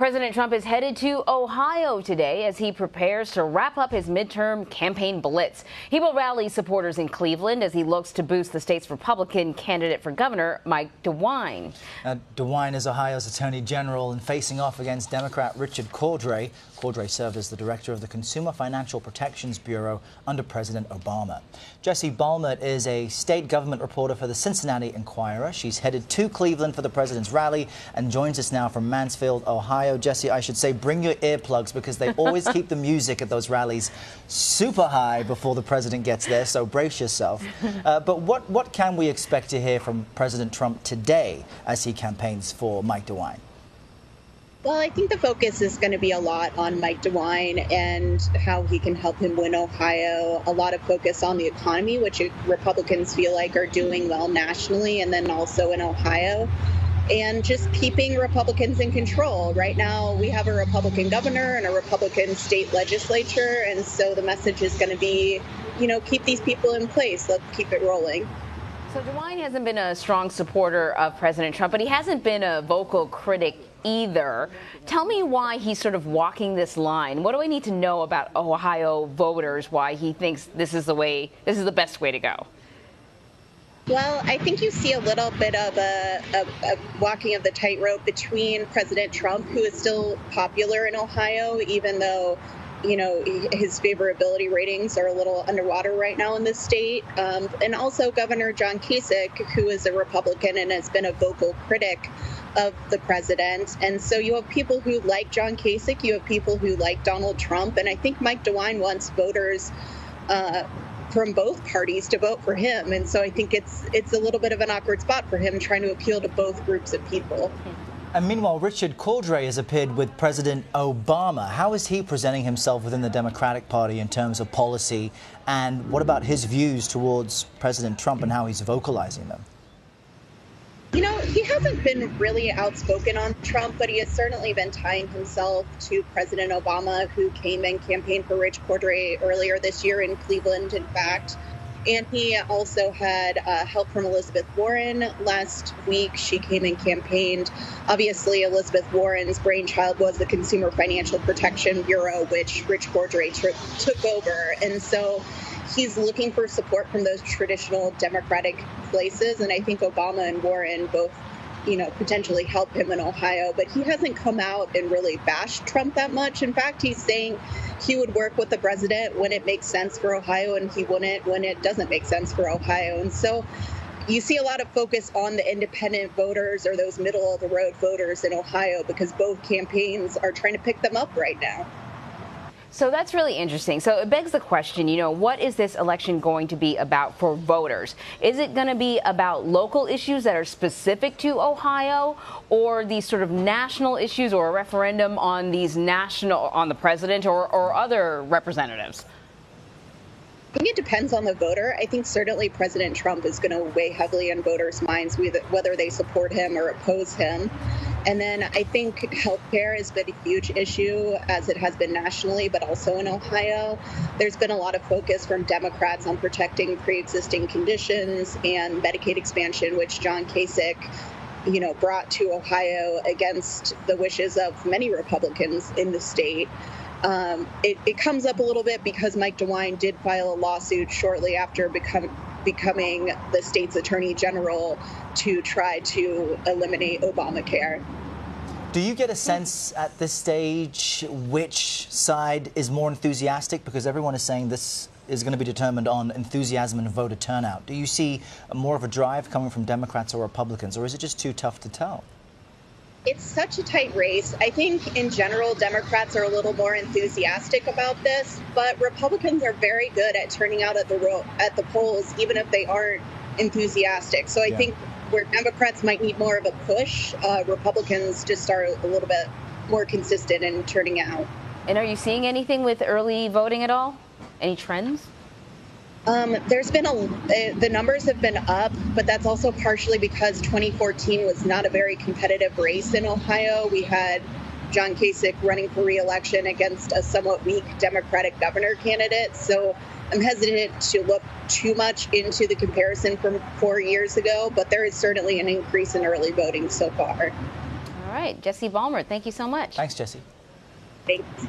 President Trump is headed to Ohio today as he prepares to wrap up his midterm campaign blitz. He will rally supporters in Cleveland as he looks to boost the state's Republican candidate for governor, Mike DeWine. DeWine is Ohio's Attorney General and facing off against Democrat Richard Cordray. Cordray served as the director of the Consumer Financial Protections Bureau under President Obama. Jessie Balmert is a state government reporter for the Cincinnati Enquirer. She's headed to Cleveland for the president's rally and joins us now from Mansfield, Ohio. Jessie, I should say bring your earplugs because they always keep the music at those rallies super high before the president gets there, so brace yourself. But what can we expect to hear from President Trump today as he campaigns for Mike DeWine? Well, I think the focus is going to be a lot on Mike DeWine and how he can help him win Ohio. A lot of focus on the economy, which Republicans feel like are doing well nationally and then also in Ohio. And just keeping Republicans in control. Right now, we have a Republican governor and a Republican state legislature. And so the message is going to be, keep these people in place. Let's keep it rolling. So DeWine hasn't been a strong supporter of President Trump, but he hasn't been a vocal critic either. Tell me why he's sort of walking this line. What do I need to know about Ohio voters, why he thinks this is the best way to go? Well, I think you see a little bit of a walking of the tightrope between President Trump, who is still popular in Ohio, even though his favorability ratings are a little underwater right now in this state. And also Governor John Kasich, who is a Republican and has been a vocal critic of the president. And so you have people who like John Kasich, you have people who like Donald Trump. And I think Mike DeWine wants voters from both parties to vote for him. And so I think it's a little bit of an awkward spot for him trying to appeal to both groups of people. And meanwhile, Richard Cordray has appeared with President Obama. How is he presenting himself within the Democratic Party in terms of policy? And what about his views towards President Trump and how he's vocalizing them? He hasn't been really outspoken on Trump, but he has certainly been tying himself to President Obama, who came and campaigned for Rich Cordray earlier this year in Cleveland, in fact. And he also had help from Elizabeth Warren last week. She came and campaigned. Obviously, Elizabeth Warren's brainchild was the Consumer Financial Protection Bureau, which Rich Cordray took over. And so he's looking for support from those traditional Democratic places. And I think Obama and Warren both, potentially help him in Ohio. But he hasn't come out and really bashed Trump that much. In fact, he's saying he would work with the president when it makes sense for Ohio, and he wouldn't when it doesn't make sense for Ohio. And so you see a lot of focus on the independent voters or those middle-of-the-road voters in Ohio because both campaigns are trying to pick them up right now. So that's really interesting. So it begs the question, what is this election going to be about for voters? Is it going to be about local issues that are specific to Ohio, or these sort of national issues, or a referendum on on the president or other representatives? I think it depends on the voter. I think certainly President Trump is going to weigh heavily on voters' minds, whether they support him or oppose him. And then I think healthcare has been a huge issue, as it has been nationally, but also in Ohio. There's been a lot of focus from Democrats on protecting pre-existing conditions and Medicaid expansion, which John Kasich, brought to Ohio against the wishes of many Republicans in the state. It comes up a little bit because Mike DeWine did file a lawsuit shortly after becoming the state's attorney general to try to eliminate Obamacare. Do you get a sense at this stage which side is more enthusiastic? Because everyone is saying this is going to be determined on enthusiasm and voter turnout. Do you see more of a drive coming from Democrats or Republicans, or is it just too tough to tell? It's such a tight race. I think in general, Democrats are a little more enthusiastic about this, but Republicans are very good at turning out at the polls, even if they aren't enthusiastic. So I think where Democrats might need more of a push, Republicans just are a little bit more consistent in turning out. And are you seeing anything with early voting at all? Any trends? There's been the numbers have been up, but that's also partially because 2014 was not a very competitive race in Ohio. We had John Kasich running for re-election against a somewhat weak Democratic governor candidate. So I'm hesitant to look too much into the comparison from 4 years ago, but there is certainly an increase in early voting so far. All right, Jessie Balmert, thank you so much. Thanks, Jessie. Thanks.